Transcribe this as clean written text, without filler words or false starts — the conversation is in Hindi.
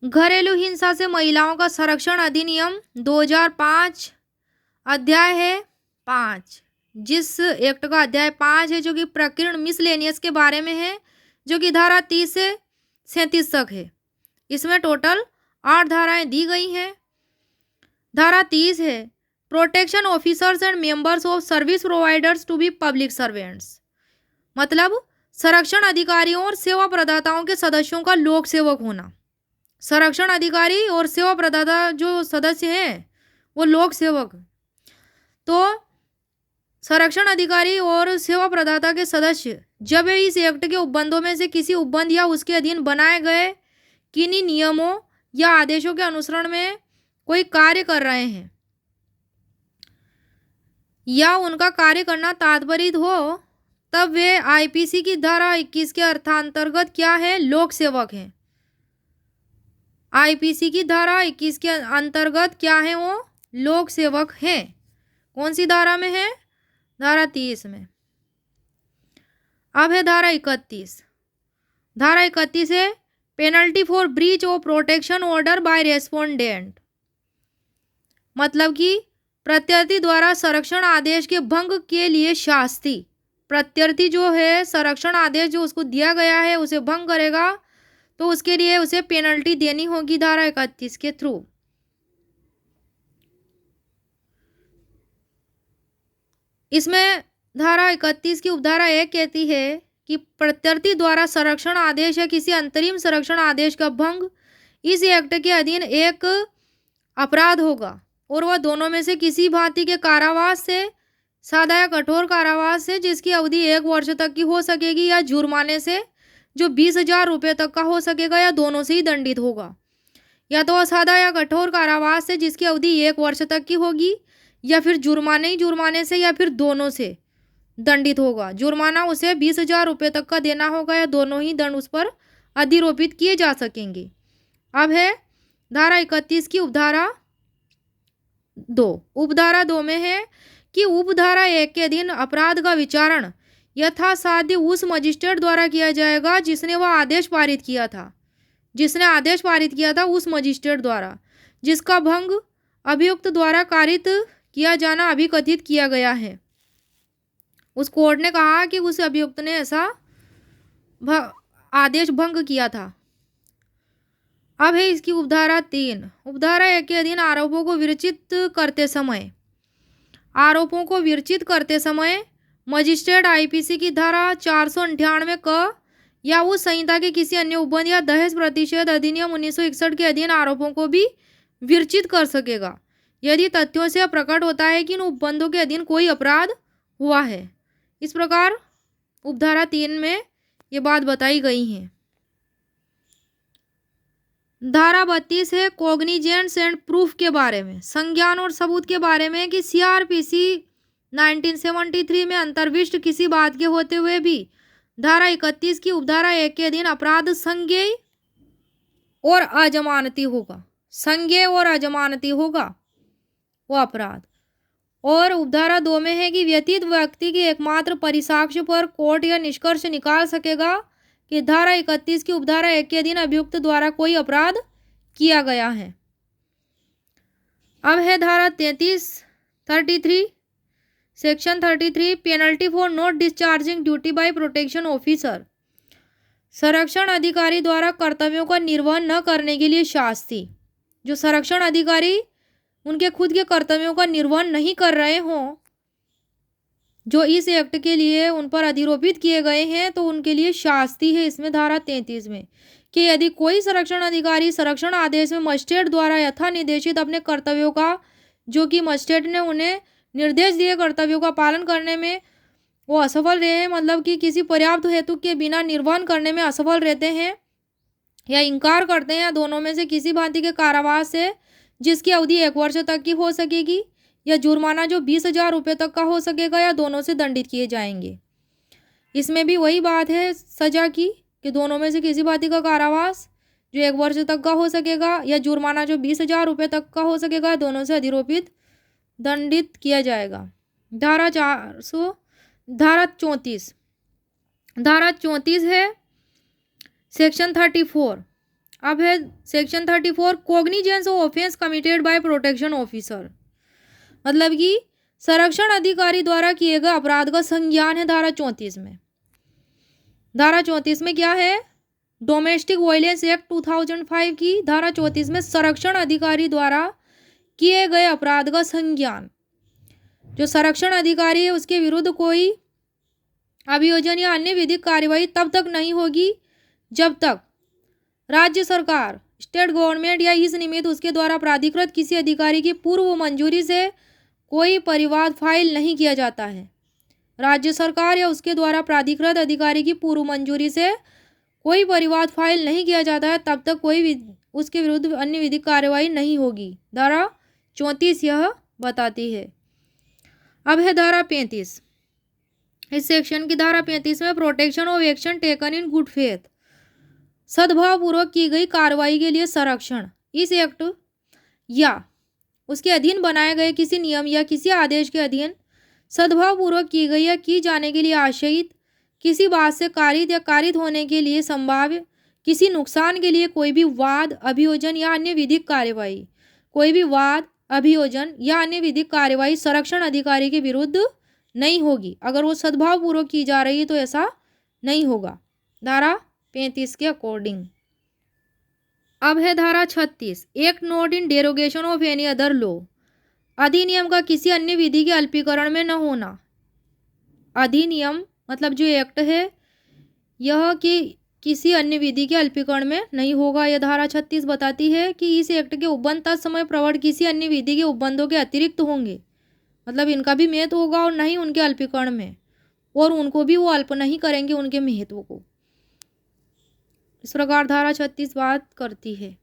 घरेलू हिंसा से महिलाओं का संरक्षण अधिनियम 2005 अध्याय है 5, जिस एक्ट का अध्याय 5 है जो कि प्रकीर्ण मिसलेनियस के बारे में है, जो कि धारा 30 से 37 तक है। इसमें टोटल 8 धाराएं दी गई हैं। धारा 30 है protection officers and members of service providers to be public servants, मतलब संरक्षण अधिकारियों और सेवा प्रदाताओं के सदस्यों का लोक सेवक होना। संरक्षण अधिकारी और सेवा प्रदाता जो सदस्य हैं वो लोक सेवक। तो संरक्षण अधिकारी और सेवा प्रदाता के सदस्य जब इस एक्ट के उपबंधों में से किसी उपबंध या उसके अधीन बनाए गए किन्हीं नियमों या आदेशों के अनुसरण में कोई कार्य कर रहे हैं या उनका कार्य करना तात्पर्य हो, तब वे आईपीसी की धारा 21 के अर्थांतर्गत क्या है, लोक सेवक हैं। आईपीसी की धारा 21 के अंतर्गत क्या है, वो लोक सेवक हैं। कौन सी धारा में है, धारा 30 में। अब है धारा 31। धारा 31 है penalty for breach of protection order by respondent, मतलब कि प्रत्यर्थी द्वारा संरक्षण आदेश के भंग के लिए शास्ति। प्रत्यर्थी जो है संरक्षण आदेश जो उसको दिया गया है उसे भंग करेगा तो उसके लिए उसे पेनल्टी देनी होगी धारा 31 के थ्रू। इसमें धारा 31 की उपधारा 1 कहती है कि प्रत्यर्थी द्वारा संरक्षण आदेश या किसी अंतरिम संरक्षण आदेश का भंग इस एक्ट के अधीन एक अपराध होगा और वह दोनों में से किसी भांति के कारावास से, सादा या कठोर कारावास से जिसकी अवधि 1 वर्ष तक की हो सकेगी, या जुर्माने से जो 20,000 रुपये तक का हो सकेगा, या दोनों से ही दंडित होगा। या तो वह सादा या कठोर कारावास से जिसकी अवधि 1 वर्ष तक की होगी, या फिर जुर्माने से, या फिर दोनों से दंडित होगा। जुर्माना उसे 20,000 रुपये तक का देना होगा, या दोनों ही दंड उस पर अधिरोपित किए जा सकेंगे। अब है धारा 31 की उपधारा 2। उपधारा 2 में है कि उपधारा 1 के अधीन अपराध का विचारण यथासाध्य उस मजिस्ट्रेट द्वारा किया जाएगा जिसने वह आदेश पारित किया था। जिसने आदेश पारित किया था उस मजिस्ट्रेट द्वारा जिसका भंग अभियुक्त द्वारा कारित किया जाना अभी कथित किया गया है। उस कोर्ट ने कहा कि उस अभियुक्त ने ऐसा आदेश भंग किया था। अब है इसकी उपधारा 3। उपधारा 1 के अधीन आरोपों को विरचित करते समय मजिस्ट्रेट आईपीसी की धारा 498 क या उस संहिता के किसी अन्य उपबंध या दहेज प्रतिषेध अधिनियम 1961 के अधीन आरोपों को भी विरचित कर सकेगा यदि तथ्यों से प्रकट होता है कि इन उपबंधों के अधीन कोई अपराध हुआ है। इस प्रकार उपधारा 3 में ये बात बताई गई है। धारा 32 है कॉग्निजेंस एंड प्रूफ के बारे में, संज्ञान और सबूत के बारे में, कि सीआरपीसी 1973 में अंतर्विष्ट किसी बात के होते हुए भी धारा 31 की उपधारा 1 के अधीन अपराध संज्ञेय और अजमानती होगा। संज्ञेय और अजमानती होगा वो अपराध। और उपधारा 2 में है कि व्यतीत व्यक्ति के एकमात्र परिसाक्ष्य पर कोर्ट यह निष्कर्ष निकाल सकेगा कि धारा 31 की उपधारा 1 के अधीन अभियुक्त द्वारा कोई अपराध किया गया है। अब है धारा 33 section 33 penalty for not discharging duty by protection officer, संरक्षण अधिकारी द्वारा कर्तव्यों का निर्वहन न करने के लिए शास्ति। जो संरक्षण अधिकारी उनके खुद के कर्तव्यों का निर्वहन नहीं कर रहे हों, जो इस एक्ट के लिए उन पर अधिरोपित किए गए हैं, तो उनके लिए शास्ति है इसमें धारा 33 में, कि यदि कोई संरक्षण अधिकारी संरक्षण आदेश में मजिस्ट्रेट द्वारा यथा निर्देशित अपने कर्तव्यों का, जो कि मजिस्ट्रेट ने उन्हें निर्देश दिए कर्तव्यों का पालन करने में वो असफल रहे हैं, मतलब कि किसी पर्याप्त हेतु के बिना निर्वहन करने में असफल रहते हैं या इनकार करते हैं, या दोनों में से किसी भांति के कारावास से जिसकी अवधि 1 वर्ष तक की हो सकेगी, या जुर्माना जो 20,000 रुपये तक का हो सकेगा, या दोनों से दंडित किए जाएंगे। इसमें भी वही बात है सजा की, कि दोनों में से किसी भांति का कारावास जो 1 वर्ष तक का हो सकेगा, या जुर्माना जो 20,000 रुपये तक का हो सकेगा, दोनों से अधिरोपित दंडित किया जाएगा। धारा 34 है सेक्शन 34 अब है section 34 cognizance of offence committed by protection officer, मतलब कि संरक्षण अधिकारी द्वारा किए गए अपराध का संज्ञान है धारा 34 में। धारा 34 में क्या है? डोमेस्टिक वायलेंस एक्ट 2005 की धारा 34 में संरक्षण अधिकारी द्वारा किए गए अपराध का संज्ञान। जो संरक्षण अधिकारी है उसके विरुद्ध कोई अभियोजन या अन्य विधिक कार्यवाही तब तक नहीं होगी जब तक राज्य सरकार, स्टेट गवर्नमेंट या इस निमित्त उसके द्वारा प्राधिकृत किसी अधिकारी की पूर्व मंजूरी से कोई परिवाद फाइल नहीं किया जाता है। राज्य सरकार या उसके द्वारा प्राधिकृत अधिकारी की पूर्व मंजूरी से कोई परिवाद फाइल नहीं किया जाता है, तब तक कोई उसके विरुद्ध अन्य विधिक कार्यवाही नहीं होगी। धारा 34 यह बताती है। अब है धारा 35। इस सेक्शन की धारा 35 में protection of action taken in good faith, सद्भावपूर्वक की गई कार्रवाई के लिए संरक्षण। इस एक्ट या उसके अधीन बनाए गए किसी नियम या किसी आदेश के अधीन सद्भावपूर्वक की गई या की जाने के लिए आशयित किसी बात से कारित या कारित होने के लिए संभाव्य किसी नुकसान के लिए कोई भी वाद, अभियोजन या अन्य विधिक कार्यवाही, कोई भी वाद, अभियोजन या अन्य विधिक कार्यवाही संरक्षण अधिकारी के विरुद्ध नहीं होगी। अगर वो सद्भावपूर्वक की जा रही है तो ऐसा नहीं होगा, धारा 35 के अकॉर्डिंग। अब है धारा 36 act not in derogation of any other law, अधिनियम का किसी अन्य विधि के अल्पीकरण में न होना। अधिनियम मतलब जो एक्ट है यह कि किसी अन्य विधि के अल्पीकरण में नहीं होगा। यह धारा 36 बताती है कि इस एक्ट के उपबंध तत्समय प्रवर्त किसी अन्य विधि के उपबंधों के अतिरिक्त होंगे, मतलब इनका भी महत्व होगा और नहीं उनके अल्पीकरण में, और उनको भी वो अल्प नहीं करेंगे उनके महत्व को। इस प्रकार धारा 36 बात करती है।